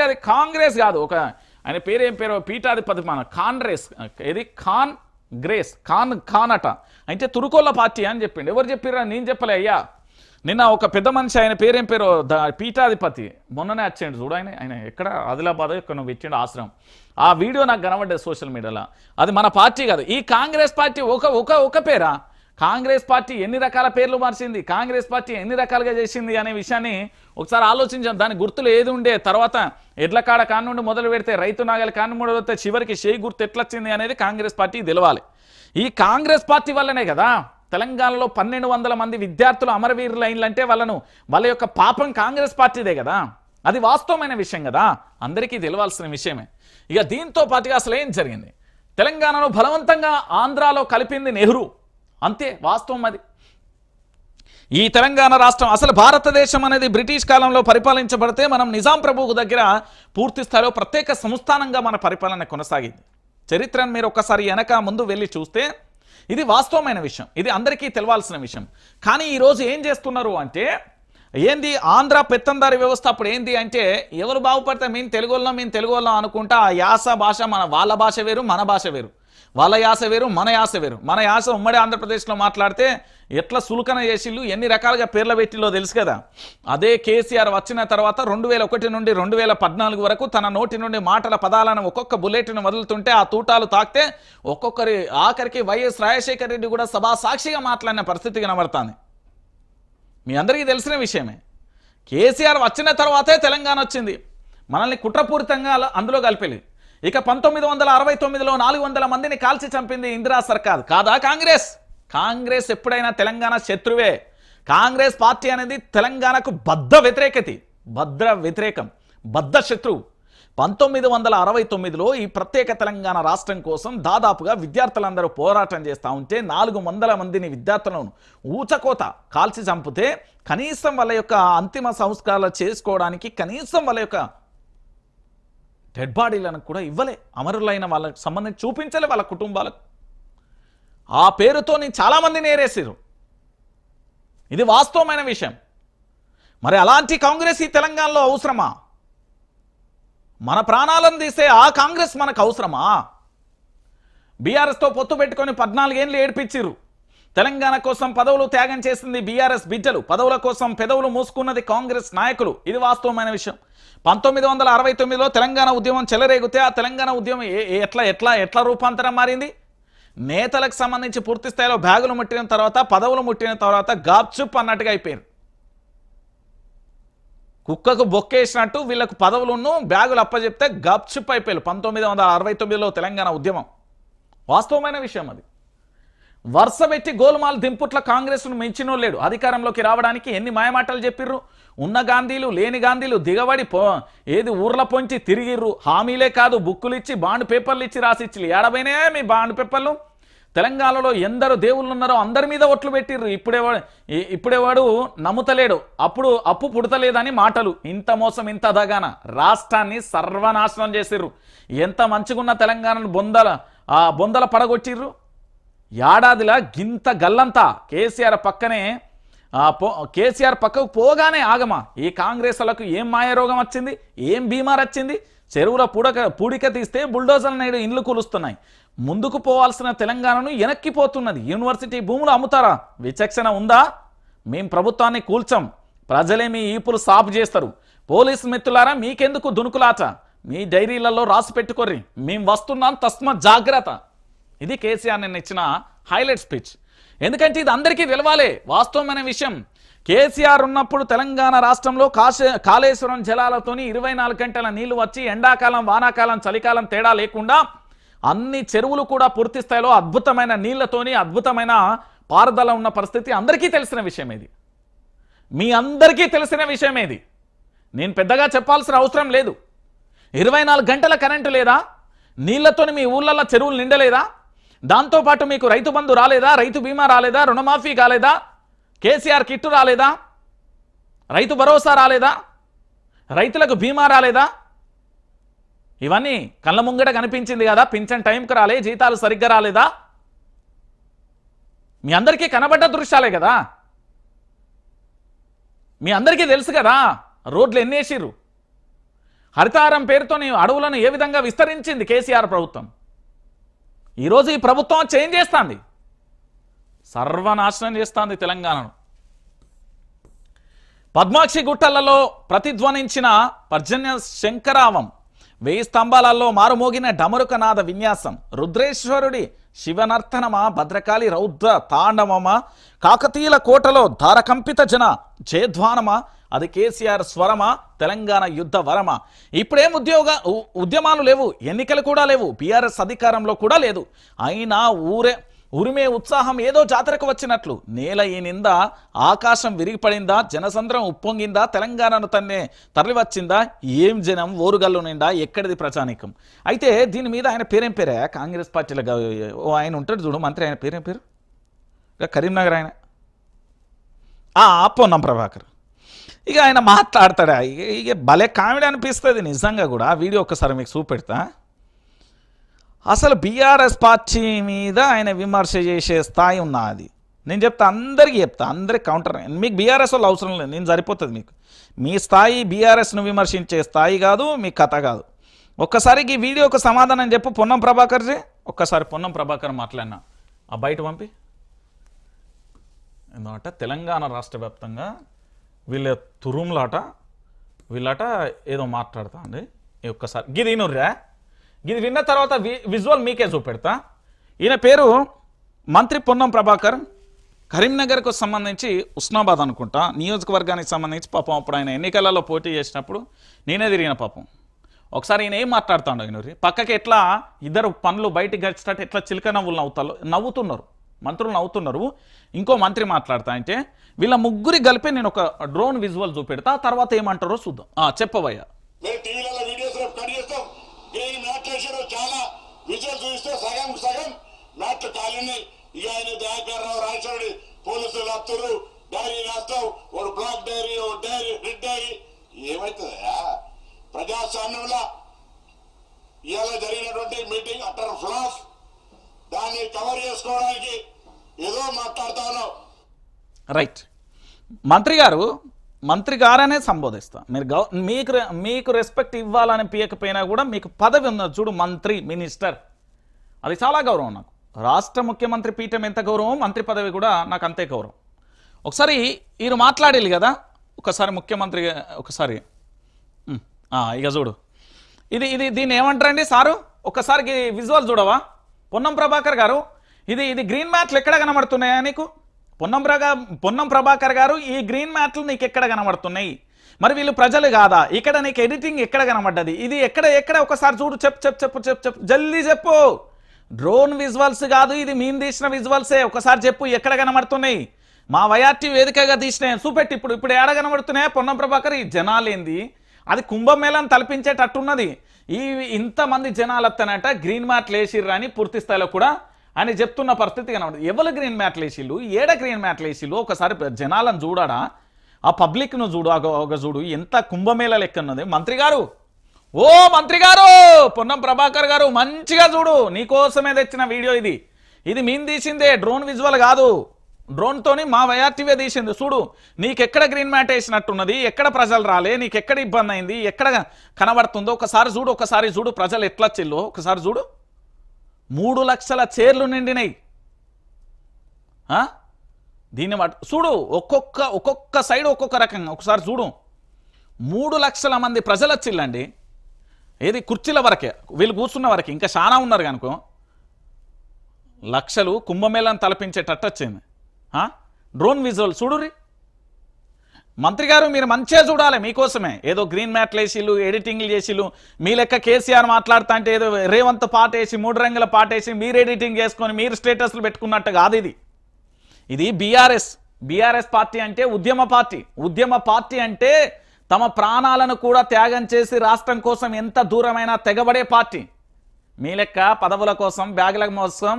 అది కాంగ్రెస్ కాదు. ఒక ఆయన పేరు ఏం పేరు, పీఠాధిపతి మన కాంగ్రెస్, ఇది ఖాన్ గ్రేస్ ఖాన్ అట, అయితే తురుకోళ్ళ పార్టీ అని చెప్పిండు. ఎవరు చెప్పిర్రా? నేను చెప్పలే అయ్యా. నిన్న ఒక పెద్ద మనిషి, ఆయన పేరేం పేరు, పీఠాధిపతి, మొన్ననే వచ్చాడు చూడు. ఆయన ఎక్కడ ఆదిలాబాద్ ఎక్కడ నువ్వు పెట్టిండు ఆశ్రమం. ఆ వీడియో నాకు కనబడ్డది సోషల్ మీడియాలో. అది మన పార్టీ కాదు. ఈ కాంగ్రెస్ పార్టీ ఒక పేరా? కాంగ్రెస్ పార్టీ ఎన్ని రకాల పేర్లు మార్చింది, కాంగ్రెస్ పార్టీ ఎన్ని రకాలుగా చేసింది అనే విషయాన్ని ఒకసారి ఆలోచించాం. దాని గుర్తులు ఏది ఉండే, తర్వాత ఎడ్ల కాడ కానుండి మొదలు పెడితే రైతు నాగలి కాను మొదలు పెడితే చివరికి షేయి గుర్తు ఎట్లొచ్చింది అనేది కాంగ్రెస్ పార్టీ తెలవాలి. ఈ కాంగ్రెస్ పార్టీ వల్లనే కదా తెలంగాణలో 1200 మంది విద్యార్థులు అమరవీరులు అయినంటే వాళ్ళ యొక్క పాపం కాంగ్రెస్ పార్టీదే కదా. అది వాస్తవమైన విషయం కదా, అందరికీ తెలవాల్సిన విషయమే. ఇక దీంతో పాటుగా అసలు ఏం జరిగింది, తెలంగాణలో బలవంతంగా ఆంధ్రాలో కలిపింది నెహ్రూ, అంతే వాస్తవం. అది ఈ తెలంగాణ రాష్ట్రం అసలు భారతదేశం అనేది బ్రిటిష్ కాలంలో పరిపాలించబడితే మనం నిజాం ప్రభువు దగ్గర పూర్తి స్థాయిలో ప్రత్యేక సంస్థానంగా మన పరిపాలన కొనసాగింది. చరిత్రను మీరు ఒక్కసారి వెనక ముందు వెళ్ళి చూస్తే ఇది వాస్తవమైన విషయం, ఇది అందరికీ తెలవాల్సిన విషయం. కానీ ఈరోజు ఏం చేస్తున్నారు అంటే, ఏంది ఆంధ్ర పెత్తందారి వ్యవస్థ అప్పుడు ఏంది అంటే, ఎవరు బాగుపడితే మేము తెలుగు వాళ్ళం అనుకుంటా ఆ యాస భాష వాళ్ళ భాష వేరు, మన భాష వేరు, వాళ్ళ యాస వేరు, మన యాస వేరు. మన యాస ఉమ్మడి ఆంధ్రప్రదేశ్లో మాట్లాడితే ఎట్లా సులుకన చేసిళ్ళు, ఎన్ని రకాలుగా పేర్ల పెట్టిలో తెలుసు కదా. అదే కేసీఆర్ వచ్చిన తర్వాత 2001 నుండి 2014 వరకు తన నోటి నుండి మాటల పదాలను ఒక్కొక్క బుల్లెట్ను వదులుతుంటే ఆ తూటాలు తాకితే ఒక్కొక్కరి ఆఖరికి వైఎస్ రాజశేఖర రెడ్డి కూడా సభా సాక్షిగా మాట్లాడిన పరిస్థితి కనబడుతుంది. మీ అందరికీ తెలిసిన విషయమే. కేసీఆర్ వచ్చిన తర్వాతే తెలంగాణ వచ్చింది, మనల్ని కుట్రపూరితంగా అందులో కలిపేది. ఇక 1969లో 400 మందిని కాల్చి చంపింది ఇందిరా సర్కార్ కాదా కాంగ్రెస్ ఎప్పుడైనా తెలంగాణ శత్రువే. కాంగ్రెస్ పార్టీ అనేది తెలంగాణకు బద్ధ వ్యతిరేకం, బద్ధ శత్రువు. 1969లో ఈ ప్రత్యేక తెలంగాణ రాష్ట్రం కోసం దాదాపుగా విద్యార్థులందరూ పోరాటం చేస్తూ ఉంటే 400 మందిని విద్యార్థులను ఊచకోత కాల్చి చంపితే కనీసం వాళ్ళ యొక్క అంతిమ సంస్కారాలు చేసుకోవడానికి కనీసం వాళ్ళ యొక్క డెడ్ బాడీలను కూడా ఇవ్వలే, అమరులైన వాళ్ళకి సంబంధించి చూపించలే వాళ్ళ కుటుంబాలకు. ఆ పేరుతోని చాలామంది నేరేసారు, ఇది వాస్తవమైన విషయం. మరి అలాంటి కాంగ్రెస్ ఈ తెలంగాణలో అవసరమా? మన ప్రాణాలను తీసే ఆ కాంగ్రెస్ మనకు అవసరమా? బీఆర్ఎస్తో పొత్తు పెట్టుకొని 14 ఏళ్ళు ఏడ్పించిర్రు. తెలంగాణ కోసం పదవులు త్యాగం చేసింది బీఆర్ఎస్ బిడ్డలు, పదవుల కోసం పెదవులు మూసుకున్నది కాంగ్రెస్ నాయకులు, ఇది వాస్తవమైన విషయం. 1969లో తెలంగాణ ఉద్యమం చెలరేగితే ఆ తెలంగాణ ఉద్యమం ఎట్లా రూపాంతరం మారింది? నేతలకు సంబంధించి పూర్తి స్థాయిలో బ్యాగులు ముట్టిన తర్వాత, పదవులు ముట్టిన తర్వాత గాప్చుప్ అన్నట్టుగా అయిపోయారు. కుక్కకు బొక్కేసినట్టు వీళ్ళకు పదవులను బ్యాగులు అప్పచెప్తే గాప్చుప్ అయిపోయారు 1969లో తెలంగాణ ఉద్యమం. వాస్తవమైన విషయం అది. వరుస పెట్టి గోల్మాల్ దింపుట్ల కాంగ్రెస్ను మించినో లేడు. అధికారంలోకి రావడానికి ఎన్ని మాయమాటలు చెప్పిర్రు, ఉన్న గాంధీలు లేని గాంధీలు దిగబడి ఏది ఊర్ల పొంచి తిరిగిర్రు. హామీలే కాదు, బుక్కులు ఇచ్చి బాండ్ పేపర్లు ఇచ్చి రాసిచ్చి ఏడబైనా మీ బాండ్ పేపర్లు. తెలంగాణలో ఎందరు దేవుళ్ళు ఉన్నారో అందరి మీద ఒట్లు పెట్టిర్రు. ఇప్పుడేవాడు నమ్ముతలేడు, అప్పు పుడతలేదని మాటలు. ఇంత మోసం, ఇంత దగాన రాష్ట్రాన్ని సర్వనాశనం చేసిర్రు. ఎంత మంచిగున్న తెలంగాణను బొందల పడగొట్టిర్రు. ఏడాదిలా గింత గల్లంతా కేసీఆర్ పక్కకు పోగానే ఆగమా. ఈ కాంగ్రెస్లకు ఏం మాయరోగం వచ్చింది, ఏం బీమార్ వచ్చింది? చెరువుల పూడిక తీస్తే బుల్డోజర్ల నేడు ఇండ్లు కూలుస్తున్నాయి. ముందుకు పోవాల్సిన తెలంగాణను వెనక్కిపోతున్నది. యూనివర్సిటీ భూములు అమ్ముతారా? విచక్షణ ఉందా? మేం ప్రభుత్వాన్ని కూల్చం, ప్రజలే మీ ఈపులు సాపు చేస్తారు. పోలీసు మిత్రులారా మీకెందుకు దునుకులాట, మీ డైరీలలో రాసి పెట్టుకోర్రి, మేం వస్తున్నాం తస్మాత్ జాగ్రత్త. ఇది కేసీఆర్ నిన్న ఇచ్చిన హైలైట్ స్పీచ్. ఎందుకంటే ఇది అందరికీ తెలవాలి, వాస్తవమైన విషయం. కేసీఆర్ ఉన్నప్పుడు తెలంగాణ రాష్ట్రంలో కాళేశ్వరం జలాలతోని 24 గంటల నీళ్లు వచ్చి ఎండాకాలం, వానాకాలం, చలికాలం తేడా లేకుండా అన్ని చెరువులు కూడా పూర్తి స్థాయిలో అద్భుతమైన నీళ్లతోని అద్భుతమైన పారుదల ఉన్న పరిస్థితి అందరికీ తెలిసిన విషయం ఇది. మీ అందరికీ తెలిసిన విషయం ఇది, నేను పెద్దగా చెప్పాల్సిన అవసరం లేదు. 24 గంటల కరెంటు లేదా? నీళ్లతోని మీ ఊళ్ళల్లో చెరువులు నిండలేదా? దాంతోపాటు మీకు రైతు బంధు రాలేదా? రైతు బీమా రాలేదా? రుణమాఫీ కాలేదా? కేసీఆర్ కిట్టు రాలేదా? రైతు భరోసా రాలేదా? రైతులకు బీమా రాలేదా? ఇవన్నీ కళ్ళ ముంగట కనిపించింది కదా. పింఛన్ టైంకి రాలే, జీతాలు సరిగ్గా రాలేదా? మీ అందరికీ కనబడ్డ దృశ్యాలే కదా, మీ అందరికీ తెలుసు కదా. రోడ్లు ఎన్నేసిర్రు, హరితారం పేరుతో అడవులను ఏ విధంగా విస్తరించింది కేసీఆర్ ప్రభుత్వం. ఈరోజు ఈ ప్రభుత్వం చేంజ్ చేస్తుంది, సర్వనాశనం చేస్తుంది తెలంగాణను. పద్మాక్షి గుట్టలలో ప్రతిధ్వనించిన పర్జన్య శంకరావం, 1000 స్తంభాలలో మారుమోగిన డమరుకనాద విన్యాసం, రుద్రేశ్వరుడి శివనర్తనమా, భద్రకాళి రౌద్ర తాండవమా, కాకతీయుల కోటలో ధారకంపిత జన జయధ్వానమా, అది కేసీఆర్ స్వరమా, తెలంగాణ యుద్ధ వరమా. ఇప్పుడేం ఉద్యమాలు లేవు, ఎన్నికలు కూడా లేవు, బీఆర్ఎస్ అధికారంలో కూడా లేదు. అయినా ఉరిమే ఉత్సాహం ఏదో జాతరకు వచ్చినట్లు. నేల ఈ నింద ఆకాశం విరిగిపడిందా, జనసంద్రం ఉప్పొంగిందా, తెలంగాణను తరలివచ్చిందా, ఏం జనం ఓరుగల్లు నిండా, ఎక్కడిది ప్రజానీకం. అయితే దీని మీద ఆయన పేరేం పేరే, కాంగ్రెస్ పార్టీలో ఆయన ఉంటాడు చూడు మంత్రి, ఆయన పేరేం పేరు, కరీంనగర్ ఆయన పొన్నం ప్రభాకర్. ఇక ఆయన మాట్లాడతాడా, ఇక భలే కామెడీ అనిపిస్తుంది నిజంగా కూడా. ఆ వీడియో ఒక్కసారి మీకు చూపెడతా. అసలు బీఆర్ఎస్ పార్టీ మీద ఆయన విమర్శ చేసే స్థాయి ఉన్నది. నేను చెప్తా, అందరికీ చెప్తా, అందరికి కౌంటర్. మీకు బీఆర్ఎస్ వాళ్ళు అవసరం లేదు, నేను సరిపోతుంది మీకు. మీ స్థాయి బీఆర్ఎస్ను విమర్శించే స్థాయి కాదు, మీ కథ కాదు. ఒక్కసారికి ఈ వీడియోకి సమాధానం చెప్పు పొన్నం ప్రభాకర్జీ. ఒక్కసారి పొన్నం ప్రభాకర్ మాట్లాడినా ఆ బయట పంపి. ఎందుకంటే తెలంగాణ రాష్ట్ర వ్యాప్తంగా వీళ్ళ తురుములాట వీళ్ళట ఏదో మాట్లాడుతా అండి. ఒక్కసారి గిది నుర్రా, ఇది విన్న తర్వాత విజువల్ మీకే చూపెడతా. ఈయన పేరు మంత్రి పొన్నం ప్రభాకర్. కరీంనగర్కు సంబంధించి ఉస్నాబాద్ అనుకుంటా నియోజకవర్గానికి సంబంధించి పాపం అప్పుడు ఆయన ఎన్నికలలో పోటీ చేసినప్పుడు నేనే తిరిగిన పాపం. ఒకసారి ఈయన ఏం మాట్లాడుతాడు ఈయనూరి పక్కకి, ఎట్లా ఇద్దరు పనులు బయటికి గడిచేటట్టు ఎట్లా చిలక నవ్వులు నవ్వుతున్నారు, మంత్రులు నవ్వుతున్నారు. ఇంకో మంత్రి మాట్లాడతా అంటే వీళ్ళ ముగ్గురి కలిపి నేను ఒక డ్రోన్ విజువల్ చూపెడతా, తర్వాత ఏమంటారో చూద్దాం. చెప్పవయ్యా. చాలా విజువల్ చూస్తే సగం నాట్లు కాలిని ఇక ఆయన దయాకర్రావు రాయచోడి పోలీసులు రాస్తారు, డైరీ రాస్తావు, ఒక బ్లాక్ డైరీ, ఒక డైరీ, రెడ్ డైరీ. ఏమవుతుందా ప్రజాస్వామ్యంలో ఇవాళ జరిగినటువంటి మీటింగ్ అటర్ ఫ్లాప్, దాన్ని కవర్ చేసుకోవడానికి ఏదో మాట్లాడుతా ఉన్నావు. రైట్, మంత్రి గారనే సంబోధిస్తా. మీకు రెస్పెక్ట్ ఇవ్వాలని పీయకపోయినా కూడా మీకు పదవి ఉన్నది చూడు, మంత్రి, మినిస్టర్, అది చాలా గౌరవం నాకు. రాష్ట్ర ముఖ్యమంత్రి పీఠం ఎంత గౌరవం, మంత్రి పదవి కూడా నాకు అంతే గౌరవం. ఒకసారి ఈయన మాట్లాడేది కదా, ఒకసారి ముఖ్యమంత్రి ఒకసారి ఇక చూడు. ఇది దీన్ని ఏమంటారండి సారు, ఒక్కసారి విజువల్ చూడవా పొన్నం ప్రభాకర్ గారు. ఇది గ్రీన్ మ్యాట్లు ఎక్కడ కనబడుతున్నాయా నీకు పొన్నం ప్రభాకర్ గారు? ఈ గ్రీన్ మ్యాట్లు నీకు ఎక్కడ కనబడుతున్నాయి? మరి వీళ్ళు ప్రజలు కాదా? ఇక్కడ నీకు ఎడిటింగ్ ఎక్కడ కనబడ్డది? ఇది ఎక్కడ ఒకసారి చూడు, చెప్పు జల్దీ చెప్పు. డ్రోన్ విజువల్స్ కాదు, ఇది మేము తీసిన విజువల్సే. ఒకసారి చెప్పు ఎక్కడ కనబడుతున్నాయి? మా వైఆర్టీ వేదికగా తీసినాయి చూపెట్టి. ఇప్పుడు ఏడ కనబడుతున్నాయా పొన్నం ప్రభాకర్? ఈ జనాలేంది, అది కుంభమేళాన్ని తలపించేటట్టున్నది. ఇంతమంది జనాలు వస్తానట గ్రీన్ మ్యాట్లు వేసిర్రు అని పూర్తి స్థాయిలో కూడా అని చెప్తున్న పరిస్థితి కనబడుతుంది. ఎవరు గ్రీన్ మ్యాట్లు వేసిళ్ళు, ఏడ గ్రీన్ మ్యాట్లు వేసిళ్ళు? ఒకసారి జనాలను చూడాడా, ఆ పబ్లిక్ను చూడు, ఒక చూడు ఎంత కుంభమేళ లెక్క ఉన్నది. మంత్రి గారు పొన్నం ప్రభాకర్ గారు మంచిగా చూడు, నీకోసమే తెచ్చిన వీడియో ఇది మేము తీసిందే, డ్రోన్ విజువల్ కాదు. డ్రోన్తోని మా వైఆర్టీవే తీసింది. చూడు నీకెక్కడ గ్రీన్ మ్యాట్ వేసినట్టున్నది, ఎక్కడ ప్రజలు రాలే, నీకెక్కడ ఇబ్బంది అయింది, ఎక్కడ కనబడుతుందో ఒకసారి చూడు ప్రజలు ఎట్లా చెల్లో ఒకసారి చూడు. 3 లక్షల చైర్లు నిండినాయి. దీన్ని చూడు, ఒక్కొక్క సైడ్ ఒక్కొక్క రకంగా ఒకసారి చూడు. 3 లక్షల మంది ప్రజలు వచ్చిల్లండి. ఏది కుర్చీల వరకే, వీళ్ళు కూర్చున్న వరకే, ఇంకా చాలా ఉన్నారు కనుకో. లక్షలు కుంభమేళాన్ని తలపించేటట్టు వచ్చింది. డ్రోన్ విజువల్ చూడురి. మంత్రి గారు మీరు మంచిగా చూడాలి, మీకోసమే. ఏదో గ్రీన్ మ్యాట్లు వేసిళ్ళు, ఎడిటింగ్లు చేసిళ్ళు, మీ లెక్క కేసీఆర్ మాట్లాడుతా అంటే ఏదో రేవంత్ పాట వేసి 3 రంగుల పాట వేసి మీరు ఎడిటింగ్ చేసుకొని మీరు స్టేటస్లు పెట్టుకున్నట్టు కాదు. ఇది బీఆర్ఎస్ పార్టీ అంటే ఉద్యమ పార్టీ అంటే తమ ప్రాణాలను కూడా త్యాగం చేసి రాష్ట్రం కోసం ఎంత దూరమైనా తెగబడే పార్టీ. మీ లెక్క పదవుల కోసం, బ్యాగుల కోసం